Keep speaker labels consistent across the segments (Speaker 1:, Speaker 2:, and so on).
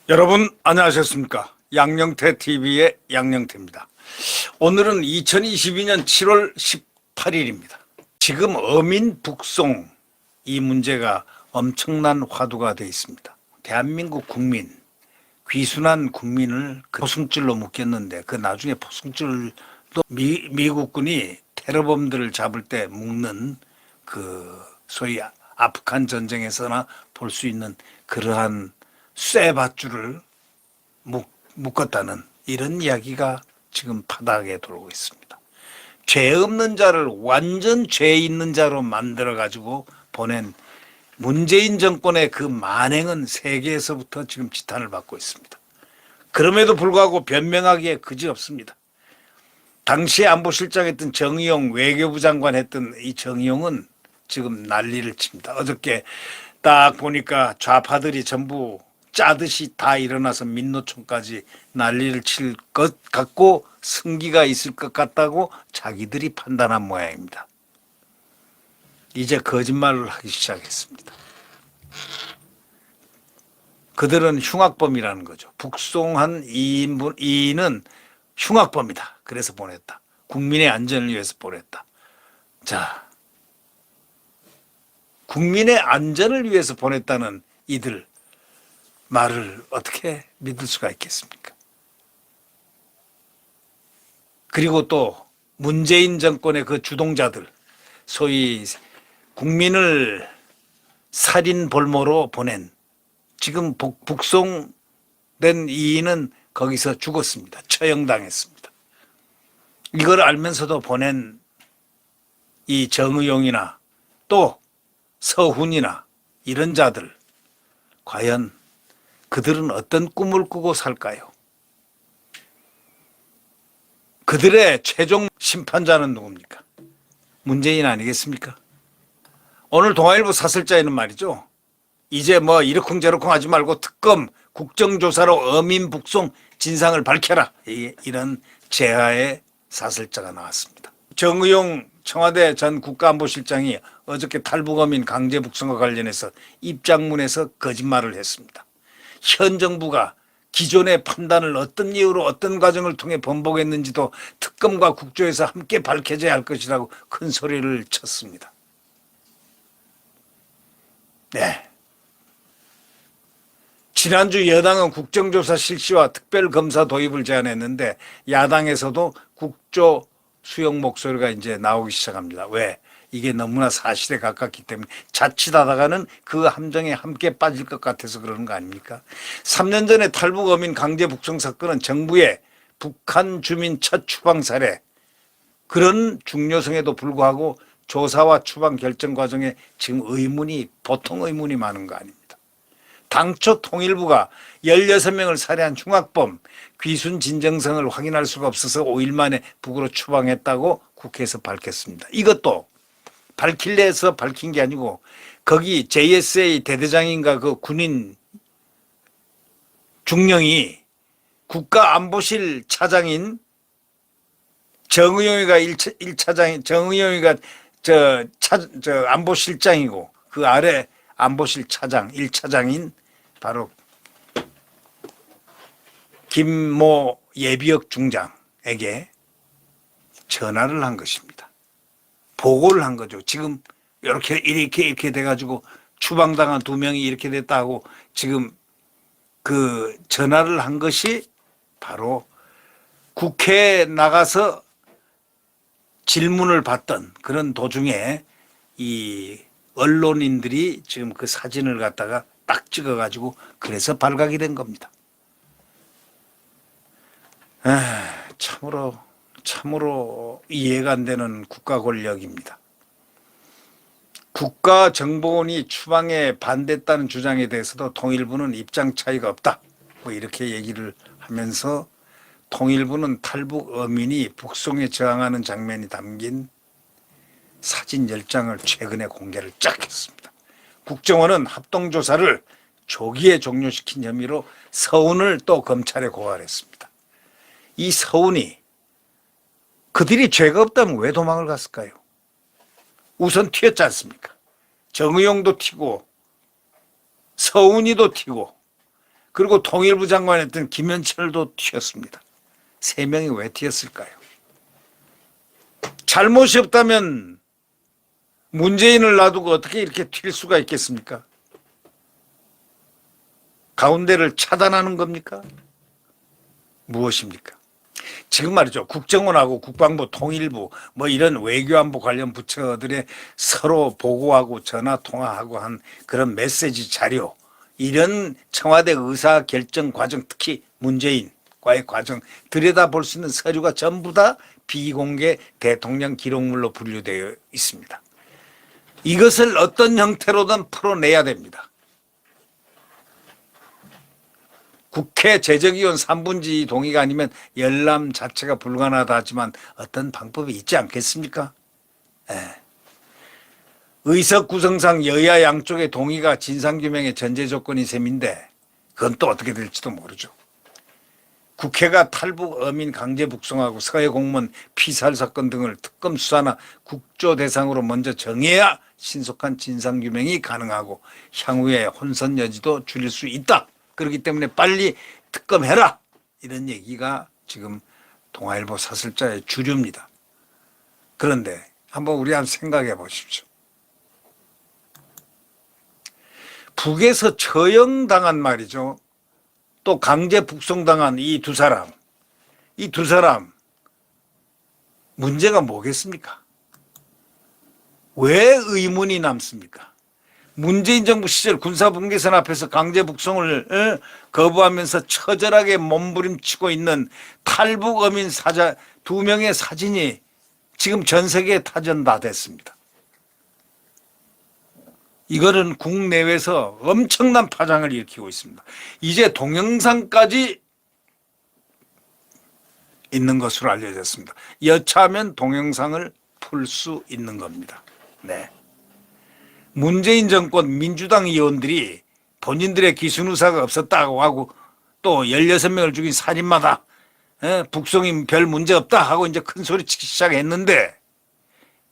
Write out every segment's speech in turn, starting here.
Speaker 1: 여러분 안녕하셨습니까? 양영태 TV의 양영태입니다. 오늘은 2022년 7월 18일입니다. 지금 어민 북송 이 문제가 엄청난 화두가 되어 있습니다. 대한민국 국민, 귀순한 국민을 포승줄로 묶였는데 그 나중에 포승줄도 미국군이 테러범들을 잡을 때 묶는 그 소위 아프간 전쟁에서나 볼 수 있는 그러한 쇠밧줄을 묶었다는 이런 이야기가 지금 바닥에 돌고 있습니다. 죄 없는 자를 완전 죄 있는 자로 만들어 가지고 보낸 문재인 정권의 그 만행은 세계에서부터 지금 지탄을 받고 있습니다. 그럼에도 불구하고 변명하기에 그지없습니다. 당시에 안보실장했던 정의용 외교부 장관 했던 이 정의용은 지금 난리를 칩니다. 어저께 딱 보니까 좌파들이 전부 짜듯이 다 일어나서 민노총까지 난리를 칠 것 같고 승기가 있을 것 같다고 자기들이 판단한 모양입니다. 이제 거짓말을 하기 시작했습니다. 그들은 흉악범이라는 거죠. 북송한 이인은 흉악범이다. 그래서 보냈다. 국민의 안전을 위해서 보냈다. 자, 국민의 안전을 위해서 보냈다는 이들 말을 어떻게 믿을 수가 있겠습니까? 그리고 또 문재인 정권의 그 주동자들, 소위 국민을 살인 볼모로 보낸 지금 북송된 이인은 거기서 죽었습니다. 처형당했습니다. 이걸 알면서도 보낸 이 정의용이나 또 서훈이나 이런 자들 과연 그들은 어떤 꿈을 꾸고 살까요? 그들의 최종 심판자는 누굽니까? 문재인 아니겠습니까? 오늘 동아일보 사설자에는 말이죠. 이제 뭐 이러쿵저러쿵 하지 말고 특검 국정조사로 어민 북송 진상을 밝혀라. 이런 제하의 사설자가 나왔습니다. 정의용 청와대 전 국가안보실장이 어저께 탈북어민 강제 북송과 관련해서 입장문에서 거짓말을 했습니다. 현 정부가 기존의 판단을 어떤 이유로 어떤 과정을 통해 번복했는지도 특검과 국조에서 함께 밝혀져야 할 것이라고 큰 소리를 쳤습니다. 네. 지난주 여당은 국정조사 실시와 특별검사 도입을 제안했는데 야당에서도 국조 수용 목소리가 이제 나오기 시작합니다. 왜? 이게 너무나 사실에 가깝기 때문에 자칫하다가는 그 함정에 함께 빠질 것 같아서 그러는 거 아닙니까? 3년 전에 탈북 어민 강제 북송 사건은 정부의 북한 주민 첫 추방 사례, 그런 중요성에도 불구하고 조사와 추방 결정 과정에 지금 보통 의문이 많은 거 아닙니다. 당초 통일부가 16명을 살해한 흉악범 귀순 진정성을 확인할 수가 없어서 5일 만에 북으로 추방했다고 국회에서 밝혔습니다. 이것도 밝힐래 해서 밝힌 게 아니고 거기 JSA 대대장인가 그 군인 중령이 국가안보실 차장인 정의용이가 1차장, 정의용이가 저 안보실장이고 그 아래 안보실 차장 1차장인 바로 김모 예비역 중장에게 전화를 한 것입니다. 보고를 한 거죠. 지금 이렇게 돼가지고 추방당한 2명이 이렇게 됐다고 지금 그 전화를 한 것이 바로 국회에 나가서 질문을 받던 그런 도중에 이 언론인들이 지금 그 사진을 갖다가 딱 찍어가지고 그래서 발각이 된 겁니다. 참으로 이해가 안 되는 국가 권력입니다. 국가정보원이 추방에 반대했다는 주장에 대해서도 통일부는 입장 차이가 없다. 뭐 이렇게 얘기를 하면서 통일부는 탈북 어민이 북송에 저항하는 장면이 담긴 사진 10장을 최근에 공개를 쫙 했습니다. 국정원은 합동조사를 조기에 종료시킨 혐의로 서훈을 또 검찰에 고발했습니다. 이 서훈이 그들이 죄가 없다면 왜 도망을 갔을까요? 우선 튀었지 않습니까? 정의용도 튀고 서운이도 튀고 그리고 통일부 장관이었던 김현철도 튀었습니다. 세 명이 왜 튀었을까요? 잘못이 없다면 문재인을 놔두고 어떻게 이렇게 튈 수가 있겠습니까? 가운데를 차단하는 겁니까? 무엇입니까? 지금 말이죠. 국정원하고 국방부, 통일부 뭐 이런 외교안보 관련 부처들의 서로 보고하고 전화 통화하고 한 그런 메시지 자료, 이런 청와대 의사결정 과정, 특히 문재인과의 과정 들여다볼 수 있는 서류가 전부 다 비공개 대통령 기록물로 분류되어 있습니다. 이것을 어떤 형태로든 풀어내야 됩니다. 국회 제적위원 3분의2 동의가 아니면 열람 자체가 불가능하다 하지만 어떤 방법이 있지 않겠습니까? 네. 의석 구성상 여야 양쪽의 동의가 진상규명의 전제 조건인 셈인데 그건 또 어떻게 될지도 모르죠. 국회가 탈북 어민 강제 북송하고 서해 공무원 피살 사건 등을 특검 수사나 국조 대상으로 먼저 정해야 신속한 진상규명이 가능하고 향후에 혼선 여지도 줄일 수 있다. 그렇기 때문에 빨리 특검해라. 이런 얘기가 지금 동아일보 사설자의 주류입니다. 그런데 한번 우리 한번 생각해 보십시오. 북에서 처형당한 말이죠. 또 강제 북송당한 이 두 사람. 문제가 뭐겠습니까? 왜 의문이 남습니까? 문재인 정부 시절 군사분계선 앞에서 강제 북송을 거부하면서 처절하게 몸부림치고 있는 탈북 어민 사자 2명의 사진이 지금 전 세계에 타전다됐습니다. 이거는 국내외에서 엄청난 파장을 일으키고 있습니다. 이제 동영상까지 있는 것으로 알려졌습니다. 여차하면 동영상을 풀 수 있는 겁니다. 네. 문재인 정권 민주당 의원들이 본인들의 기순 의사가 없었다고 하고 또 16명을 죽인 살인마다 북송이 별 문제 없다 하고 이제 큰 소리 치기 시작했는데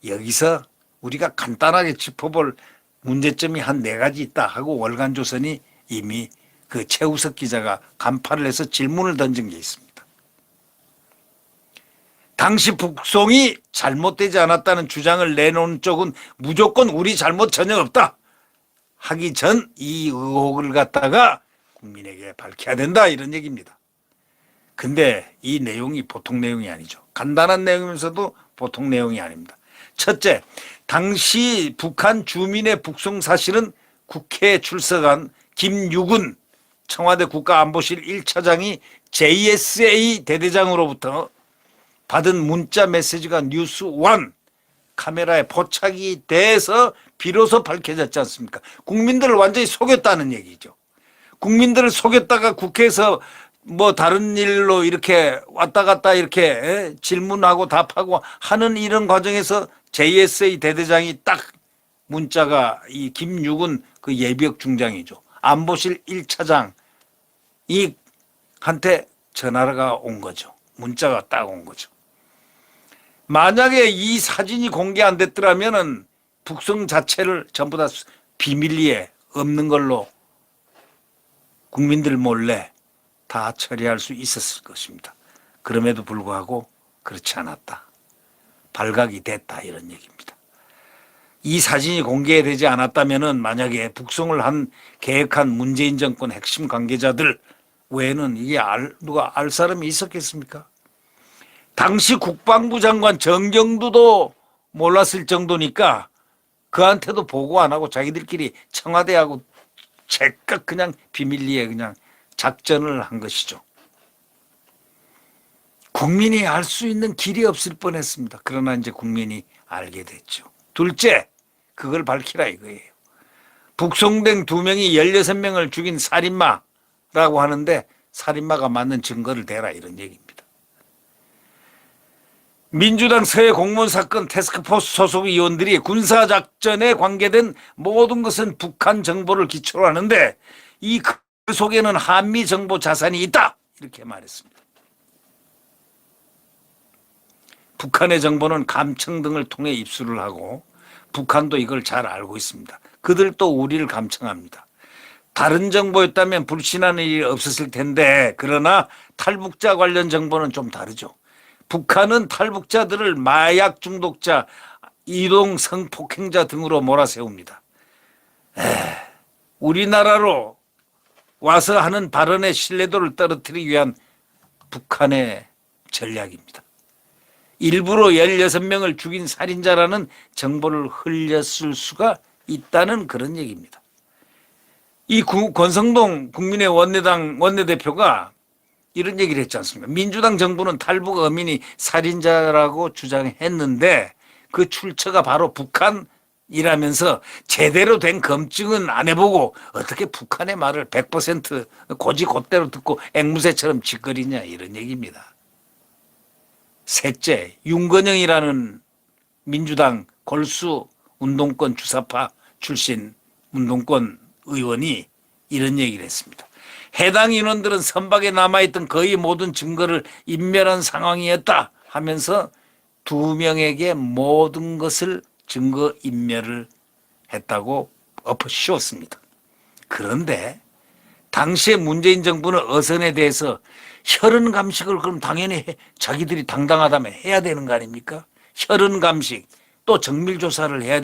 Speaker 1: 여기서 우리가 간단하게 짚어볼 문제점이 한 4가지 있다 하고 월간조선이 이미 그 최우석 기자가 간파를 해서 질문을 던진 게 있습니다. 당시 북송이 잘못되지 않았다는 주장을 내놓은 쪽은 무조건 우리 잘못 전혀 없다 하기 전 이 의혹을 갖다가 국민에게 밝혀야 된다 이런 얘기입니다. 근데 이 내용이 보통 내용이 아니죠. 간단한 내용이면서도 보통 내용이 아닙니다. 첫째, 당시 북한 주민의 북송 사실은 국회에 출석한 김유군 청와대 국가안보실 1차장이 JSA 대대장으로부터 받은 문자 메시지가 뉴스1 카메라에 포착이 돼서 비로소 밝혀졌지 않습니까? 국민들을 완전히 속였다는 얘기죠. 국민들을 속였다가 국회에서 뭐 다른 일로 이렇게 왔다 갔다 이렇게 질문하고 답하고 하는 이런 과정에서 JSA 대대장이 딱 문자가 이 김육은 그 예비역 중장이죠. 안보실 1차장이 한테 전화가 온 거죠. 문자가 딱 온 거죠. 만약에 이 사진이 공개 안 됐더라면은 북송 자체를 전부 다 비밀리에 없는 걸로 국민들 몰래 다 처리할 수 있었을 것입니다. 그럼에도 불구하고 그렇지 않았다. 발각이 됐다 이런 얘기입니다. 이 사진이 공개되지 않았다면은 만약에 북송을 계획한 문재인 정권 핵심 관계자들 외에는 이게 누가 알 사람이 있었겠습니까? 당시 국방부 장관 정경두도 몰랐을 정도니까 그한테도 보고 안 하고 자기들끼리 청와대하고 제깍 그냥 비밀리에 그냥 작전을 한 것이죠. 국민이 알 수 있는 길이 없을 뻔했습니다. 그러나 이제 국민이 알게 됐죠. 둘째, 그걸 밝히라 이거예요. 북송된 2명이 16명을 죽인 살인마라고 하는데 살인마가 맞는 증거를 대라 이런 얘기입니다. 민주당 서해 공무원 사건 태스크포스 소속 의원들이 군사작전에 관계된 모든 것은 북한 정보를 기초로 하는데 그 속에는 한미 정보 자산이 있다 이렇게 말했습니다. 북한의 정보는 감청 등을 통해 입수를 하고 북한도 이걸 잘 알고 있습니다. 그들도 우리를 감청합니다. 다른 정보였다면 불신하는 일이 없었을 텐데 그러나 탈북자 관련 정보는 좀 다르죠. 북한은 탈북자들을 마약 중독자, 이동 성폭행자 등으로 몰아세웁니다. 우리나라로 와서 하는 발언의 신뢰도를 떨어뜨리기 위한 북한의 전략입니다. 일부러 16명을 죽인 살인자라는 정보를 흘렸을 수가 있다는 그런 얘기입니다. 이 권성동 국민의 원내당 원내대표가 이런 얘기를 했지 않습니까? 민주당 정부는 탈북 어민이 살인자라고 주장했는데 그 출처가 바로 북한이라면서 제대로 된 검증은 안 해보고 어떻게 북한의 말을 100% 고지곧대로 듣고 앵무새처럼 짓거리냐 이런 얘기입니다. 셋째, 윤건영이라는 민주당 골수 운동권 주사파 출신 운동권 의원이 이런 얘기를 했습니다. 해당 인원들은 선박에 남아있던 거의 모든 증거를 인멸한 상황이었다 하면서 2명에게 모든 것을 증거 인멸을 했다고 엎어씌웠습니다. 그런데 당시에 문재인 정부는 어선에 대해서 혈흔 감식을 그럼 당연히 자기들이 당당하다면 해야 되는 거 아닙니까? 혈흔 감식 또 정밀 조사를 해야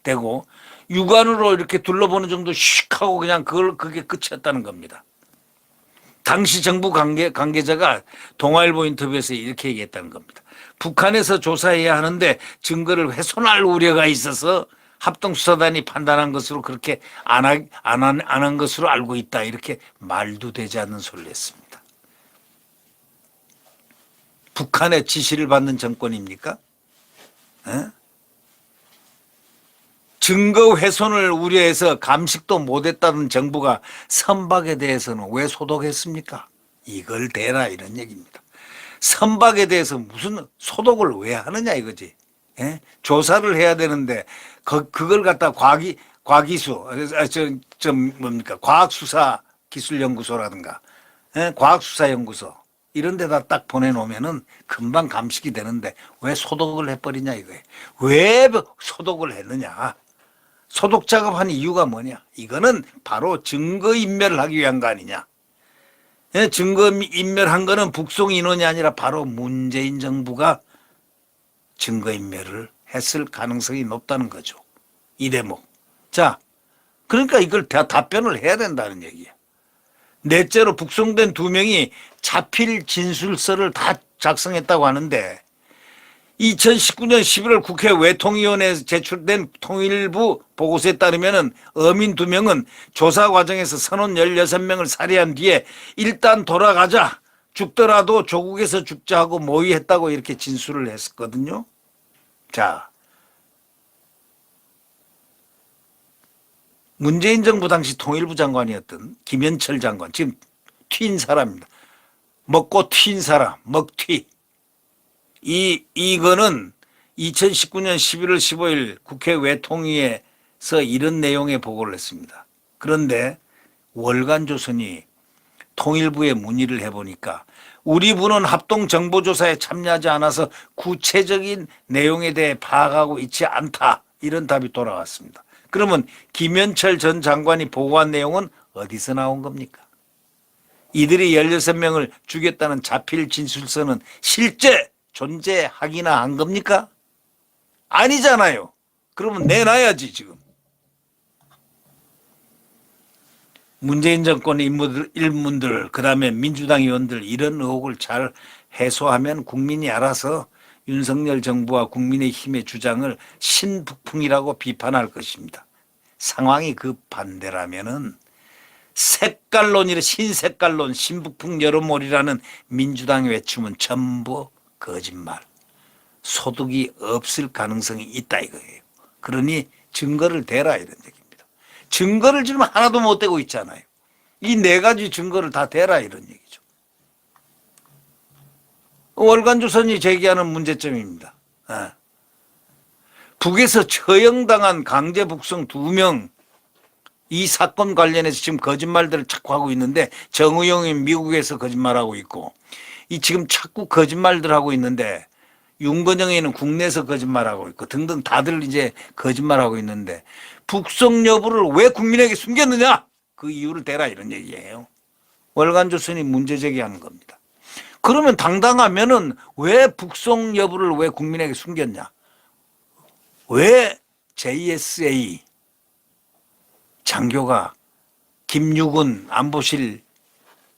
Speaker 1: 되고 육안으로 이렇게 둘러보는 정도 슉 하고 그냥 그게 끝이었다는 겁니다. 당시 정부 관계자가 동아일보 인터뷰에서 이렇게 얘기했다는 겁니다. 북한에서 조사해야 하는데 증거를 훼손할 우려가 있어서 합동수사단이 판단한 것으로 그렇게 안 한 것으로 알고 있다. 이렇게 말도 되지 않는 소리를 했습니다. 북한의 지시를 받는 정권입니까? 증거 훼손을 우려해서 감식도 못했다는 정부가 선박에 대해서는 왜 소독했습니까? 이걸 대라 이런 얘기입니다. 선박에 대해서 무슨 소독을 왜 하느냐 이거지. 조사를 해야 되는데 그걸 갖다 과학수사기술연구소라든가 과학수사연구소 이런 데다 딱 보내놓으면은 금방 감식이 되는데 왜 소독을 해버리냐 이거예요. 왜 소독을 했느냐. 소독 작업한 이유가 뭐냐. 이거는 바로 증거인멸을 하기 위한 거 아니냐. 증거인멸한 거는 북송 인원이 아니라 바로 문재인 정부가 증거인멸을 했을 가능성이 높다는 거죠. 이 대목. 자, 그러니까 이걸 답변을 해야 된다는 얘기예요. 넷째로 북송된 2명이 자필 진술서를 다 작성했다고 하는데 2019년 11월 국회 외통위원회에서 제출된 통일부 보고서에 따르면 어민 2명은 조사 과정에서 선원 16명을 살해한 뒤에 일단 돌아가자, 죽더라도 조국에서 죽자 하고 모의했다고 이렇게 진술을 했었거든요. 자, 문재인 정부 당시 통일부 장관이었던 김현철 장관, 지금 튄 사람입니다. 먹고 튄 사람, 먹튀. 이거는 2019년 11월 15일 국회 외통위에서 이런 내용의 보고를 했습니다. 그런데 월간조선이 통일부에 문의를 해보니까 우리 부는 합동정보조사에 참여하지 않아서 구체적인 내용에 대해 파악하고 있지 않다. 이런 답이 돌아왔습니다. 그러면 김현철 전 장관이 보고한 내용은 어디서 나온 겁니까? 이들이 16명을 죽였다는 자필 진술서는 실제 존재하기나 한 겁니까? 아니잖아요. 그러면 내놔야지 지금. 문재인 정권 일문들 그다음에 민주당 의원들 이런 의혹을 잘 해소하면 국민이 알아서 윤석열 정부와 국민의힘의 주장을 신북풍이라고 비판할 것입니다. 상황이 그 반대라면은 색깔론이라 신색깔론 신북풍 여론몰이라는 민주당의 외침은 전부 거짓말. 소득이 없을 가능성이 있다 이거예요. 그러니 증거를 대라 이런 얘기입니다. 증거를 지금 하나도 못 대고 있잖아요. 이 4가지 증거를 다 대라 이런 얘기죠. 월간조선이 제기하는 문제점입니다. 북에서 처형당한 강제 북송 2명 이 사건 관련해서 지금 거짓말들을 자꾸 하고 있는데 정의용이 미국에서 거짓말하고 있고 이 지금 자꾸 거짓말들 하고 있는데 윤건영에는 국내에서 거짓말하고 있고 등등 다들 이제 거짓말하고 있는데 북송 여부를 왜 국민에게 숨겼느냐? 그 이유를 대라 이런 얘기예요. 월간조선이 문제 제기하는 겁니다. 그러면 당당하면은 왜 북송 여부를 왜 국민에게 숨겼냐? 왜 JSA 장교가 김유군 안보실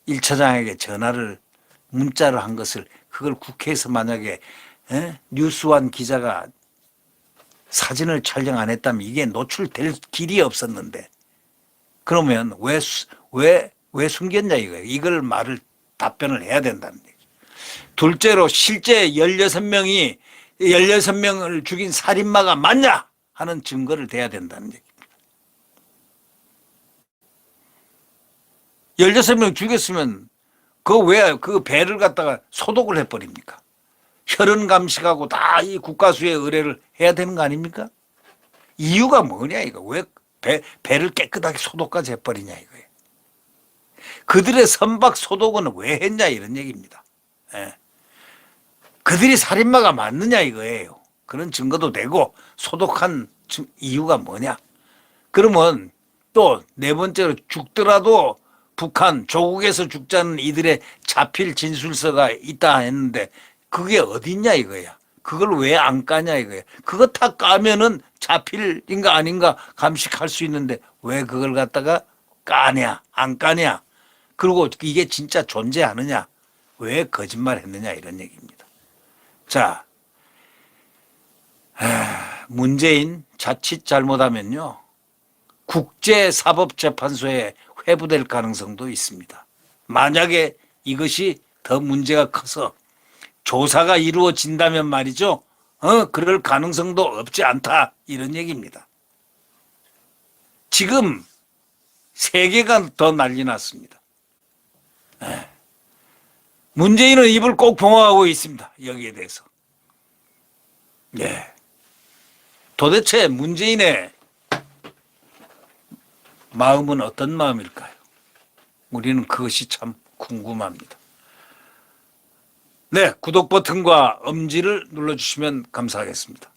Speaker 1: 1차장에게 문자를 한 것을 그걸 국회에서 만약에 뉴스완 기자가 사진을 촬영 안 했다면 이게 노출될 길이 없었는데 그러면 왜 숨겼냐 이거예요. 이걸 답변을 해야 된다는 얘기죠. 둘째로 실제 16명을 죽인 살인마가 맞냐 하는 증거를 대야 된다는 얘기입니다. 16명 죽였으면 왜 그 배를 갖다가 소독을 해버립니까? 혈흔 감식하고 다 이 국가수의 의뢰를 해야 되는 거 아닙니까? 이유가 뭐냐 이거. 왜 배를 깨끗하게 소독까지 해버리냐 이거예요. 그들의 선박 소독은 왜 했냐 이런 얘기입니다. 예. 그들이 살인마가 맞느냐 이거예요. 그런 증거도 되고 소독한 이유가 뭐냐. 그러면 또 네 번째로 죽더라도 북한 조국에서 죽자는 이들의 자필 진술서가 있다 했는데 그게 어딨냐 이거야. 그걸 왜 안 까냐 이거야. 그거 다 까면은 자필인가 아닌가 감식할 수 있는데 왜 그걸 갖다가 까냐 안 까냐. 그리고 이게 진짜 존재하느냐 왜 거짓말 했느냐 이런 얘기입니다. 자, 문재인 자칫 잘못하면요 국제사법재판소에 회부될 가능성도 있습니다. 만약에 이것이 더 문제가 커서 조사가 이루어진다면 말이죠. 그럴 가능성도 없지 않다 이런 얘기입니다. 지금 세계가 더 난리 났습니다. 문재인은 입을 꼭 봉하고 있습니다. 여기에 대해서. 예. 도대체 문재인의 마음은 어떤 마음일까요? 우리는 그것이 참 궁금합니다. 네, 구독 버튼과 엄지를 눌러주시면 감사하겠습니다.